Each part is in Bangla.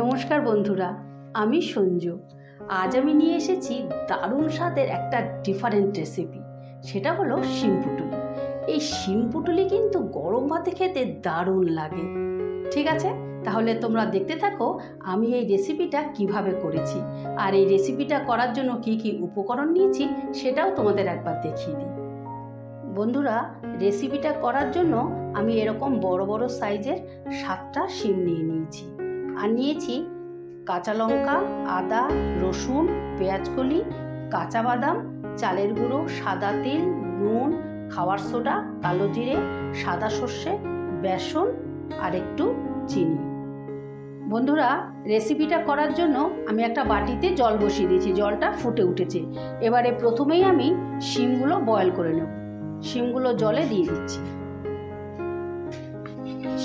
নমস্কার বন্ধুরা, আমি সঞ্জু। আজ আমি নিয়ে এসেছি দারুণ স্বাদের একটা ডিফারেন্ট রেসিপি। সেটা হলো শিম পুটুলি। এই শিম পুটুলি কিন্তু গরম ভাতে খেতে দারুণ লাগে। ঠিক আছে, তাহলে তোমরা দেখতে থাকো আমি এই রেসিপিটা কিভাবে করেছি, আর এই রেসিপিটা করার জন্য কি কি উপকরণ নিয়েছি সেটাও তোমাদের একবার দেখিয়ে দিই। বন্ধুরা, রেসিপিটা করার জন্য আমি এরকম বড় বড় সাইজের 7টা শিম নিয়ে নিয়েছি। আর নিয়েছি কাঁচা লঙ্কা, আদা, রসুন, পেঁয়াজকলি, কাঁচা বাদাম, চালের গুঁড়ো, সাদা তেল, নুন, খাওয়ার সোডা, কালো জিরে, সাদা সর্ষে, বেসন আর একটু চিনি। বন্ধুরা, রেসিপিটা করার জন্য আমি একটা বাটিতে জল বসিয়ে দিয়েছি। জলটা ফুটে উঠেছে। এবারে প্রথমেই আমি শিমগুলো বয়েল করে নেব। শিমগুলো জলে দিয়ে দিচ্ছি।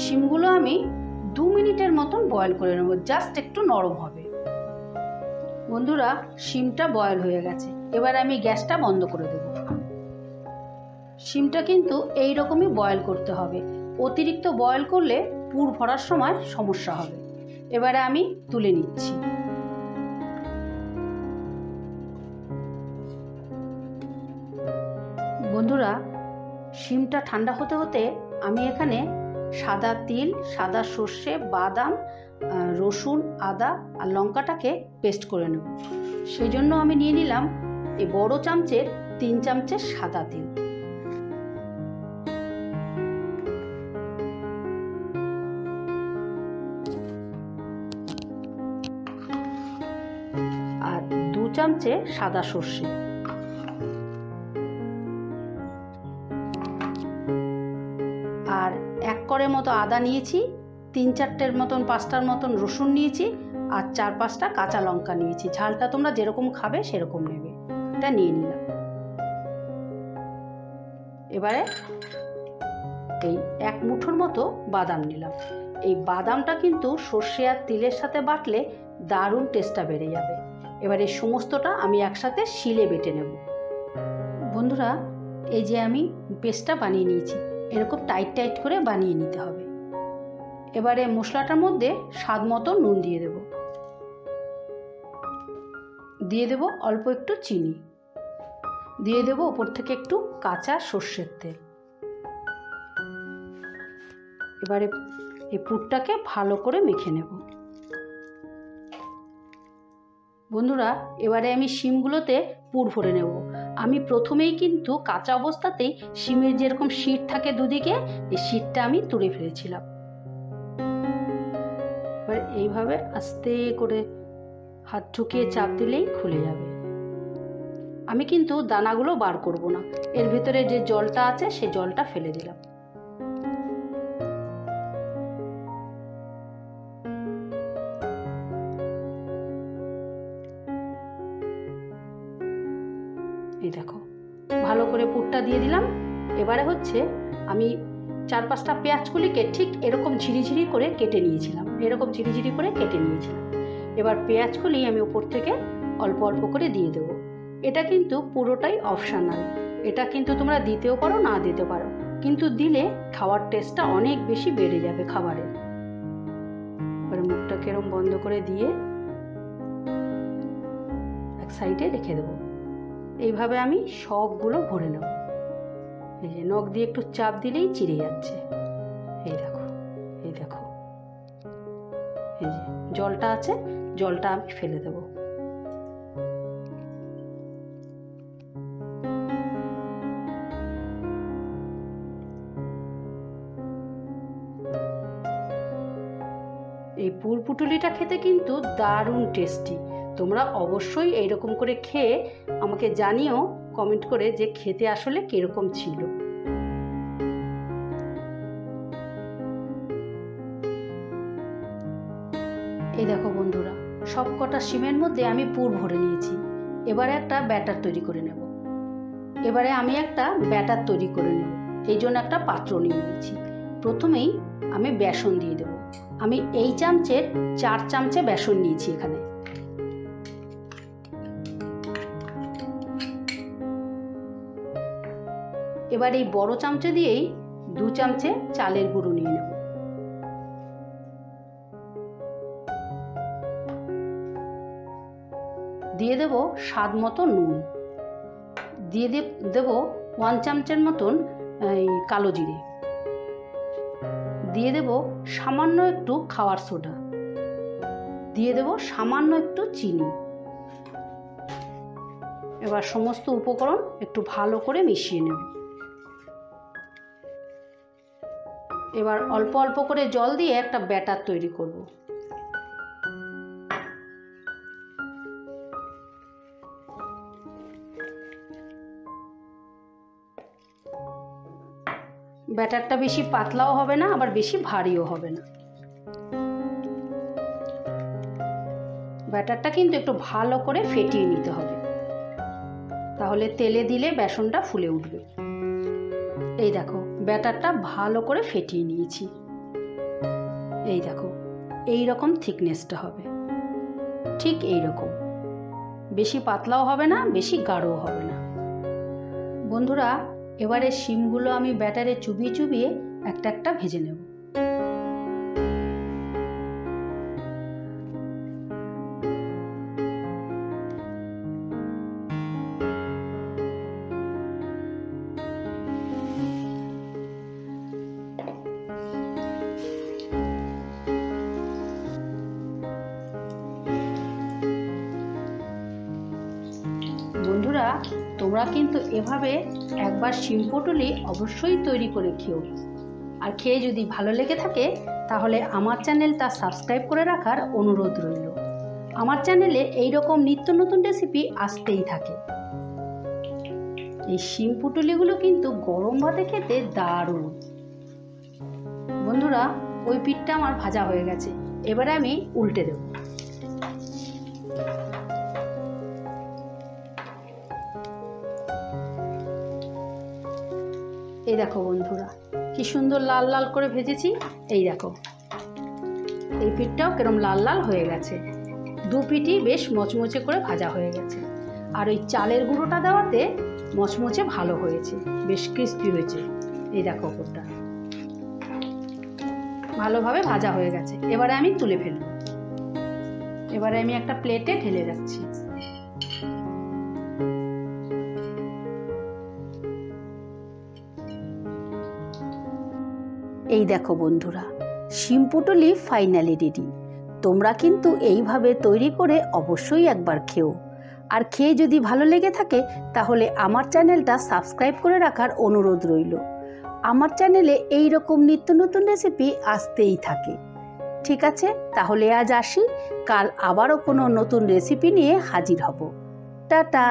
শিমগুলো আমি 2 মিনিটের মতন বয়েল করে নেব, জাস্ট একটু নরম হবে। বন্ধুরা, শিমটা বয়েল হয়ে গেছে। এবার আমি গ্যাসটা বন্ধ করে দেব। শিমটা কিন্তু এই রকমই বয়েল করতে হবে। অতিরিক্ত বয়েল করলে পুর ভরার সময় সমস্যা হবে। এবারে আমি তুলে নিচ্ছি। বন্ধুরা, শিমটা ঠান্ডা হতে হতে আমি এখানে সাদা তিল, সাদা সর্ষে, বাদাম, রসুন, আদা আর লঙ্কাটাকে পেস্ট করে নেব। সেই জন্য আমি নিয়ে নিলাম এই বড় চামচের 3 চামচের সাদা তিল। আর 2 চামচে সাদা সর্ষে। আর 1 কড়ের মতো আদা নিয়েছি, 3-4টের মতন 5টার মতন রসুন নিয়েছি, আর 4-5টা কাঁচা লঙ্কা নিয়েছি। ঝালটা তোমরা যেরকম খাবে সেরকম নেবে। এটা নিয়ে নিলাম। এবারে এই 1 মুঠোর মতো বাদাম নিলাম। এই বাদামটা কিন্তু সর্ষে আর তিলের সাথে বাটলে দারুণ টেস্টটা বেড়ে যাবে। এবার এই সমস্তটা আমি একসাথে শিলে বেটে নেব। বন্ধুরা, এই যে আমি পেস্টটা বানিয়ে নিয়েছি, এরকম টাইট টাইট করে বানিয়ে নিতে হবে। এবারে মশলাটার মধ্যে স্বাদ মতো নুন দিয়ে দেব। দিয়ে দেব অল্প একটু চিনি। দিয়ে দেব ওপর থেকে একটু কাঁচা সর্ষের তেল। এবারে এই পুরটাকে ভালো করে মেখে নেব। বন্ধুরা, এবারে আমি শিমগুলোতে পুর ভরে নেব। আমি প্রথমেই কিন্তু কাঁচা অবস্থাতেই শিমের যেরকম শীট থাকে দুদিকে, এই শীটটা আমি তুলে ফেলেছিলাম। এবার এইভাবে আস্তে করে হাত ঢুকিয়ে চাপ দিলেই খুলে যাবে। আমি কিন্তু দানাগুলো বার করব না, এর ভিতরে যে জলটা আছে সেই জলটা ফেলে দিলাম। এই দেখো, ভালো করে পুরটা দিয়ে দিলাম। এবারে হচ্ছে আমি 4-5টা পেঁয়াজকলিকে ঠিক এরকম ঝিরিঝিরি করে কেটে নিয়েছিলাম। এরকম ঝিরিঝিরি করে কেটে নিয়েছিলাম। এবার পেঁয়াজকলি আমি উপর থেকে অল্প অল্প করে দিয়ে দেবো। এটা কিন্তু পুরোটাই অপশনাল। এটা কিন্তু তোমরা দিতেও পারো, না দিতে পারো, কিন্তু দিলে খাওয়ার টেস্টটা অনেক বেশি বেড়ে যাবে খাবারের। এবার মুখটাকে এরকম বন্ধ করে দিয়ে এক সাইডে রেখে দেবো। এইভাবে আমি সবগুলো ভরে নেব। এই যে নখ দিয়ে একটু চাপ দিলেই চিড়ে যাচ্ছে। এই দেখো, এই দেখো, এই যে জলটা আছে, জলটা আমি ফেলে দেব। এই পুর পুটুলিটা খেতে কিন্তু দারুণ টেস্টি। তোমরা অবশ্যই এইরকম করে খেয়ে আমাকে জানিও কমেন্ট করে যে খেতে আসলে কিরকম ছিল। এই দেখো বন্ধুরা, সব কটা শিমের মধ্যে আমি পুর ভরে নিয়েছি। এবারে একটা ব্যাটার তৈরি করে নেব। এবারে আমি একটা ব্যাটার তৈরি করে নেব, এই জন্য একটা পাত্র নিয়ে নিয়েছি। প্রথমেই আমি বেসন দিয়ে দেব। আমি এই চামচের 4 চামচে বেসন নিয়েছি এখানে। এবার এই বড় চামচে দিয়েই 2 চামচে চালের গুঁড়ো নিয়ে নেব। দিয়ে দেব স্বাদ মতো নুন, দিয়ে দেব 1 চামচের মতন কালো জিরে, দিয়ে দেব সামান্য একটু খাওয়ার সোডা, দিয়ে দেব সামান্য একটু চিনি। এবার সমস্ত উপকরণ একটু ভালো করে মিশিয়ে নেব। এবার অল্প অল্প করে জল দিয়ে একটা ব্যাটার তৈরি করব। ব্যাটারটা বেশি পাতলাও হবে না, আবার বেশি ভারীও হবে না। ব্যাটারটা কিন্তু একটু ভালো করে ফেটিয়ে নিতে হবে, তাহলে তেলে দিলে বেসনটা ফুলে উঠবে। এই দেখো ব্যাটারটা ভালো করে ফেটিয়ে নিয়েছি। এই দেখো এই রকম থিকনেসটা হবে, ঠিক এই রকম, বেশি পাতলাও হবে না, বেশি গাঢ়ও হবে না। বন্ধুরা, এবারে শিমগুলো আমি ব্যাটারে চুবিয়ে চুবিয়ে একটা একটা ভেজে নেব। বন্ধুরা, তোমরা কিন্তু এভাবে একবার শিম পুটুলি অবশ্যই তৈরি করে খেও, আর খেয়ে যদি ভালো লেগে থাকে তাহলে আমার চ্যানেলটা সাবস্ক্রাইব করে রাখার অনুরোধ রইল। আমার চ্যানেলে এই রকম নিত্য নতুন রেসিপি আসতেই থাকে। এই শিম পুটুলিগুলো কিন্তু গরম ভাতে খেতে দারুণ। বন্ধুরা, ওই পিঠটা আমার ভাজা হয়ে গেছে, এবারে আমি উল্টে দেব। এই দেখো বন্ধুরা, কি সুন্দর লাল লাল করে ভেজেছি। এই দেখো এই পিঠটাও কিরম লাল লাল হয়ে গেছে, দু পিঠই বেশ মচমচে করে ভাজা হয়ে গেছে। আর ওই চালের গুঁড়োটা দেওয়াতে মচমচে ভালো হয়েছে, বেশ ক্রিস্পি হয়েছে। এই দেখো ওপরটা ভালোভাবে ভাজা হয়ে গেছে। এবারে আমি তুলে ফেলব। এবারে আমি একটা প্লেটে ঢেলে রাখছি। এই দেখো বন্ধুরা, শিম পুটুলি ফাইনালি রেডি। তোমরা কিন্তু এইভাবে তৈরি করে অবশ্যই একবার খেও, আর খেয়ে যদি ভালো লেগে থাকে তাহলে আমার চ্যানেলটা সাবস্ক্রাইব করে রাখার অনুরোধ রইল। আমার চ্যানেলে এই রকম নিত্য নতুন রেসিপি আসতেই থাকে। ঠিক আছে, তাহলে আজ আসি, কাল আবারও কোনো নতুন রেসিপি নিয়ে হাজির হব। টাটা।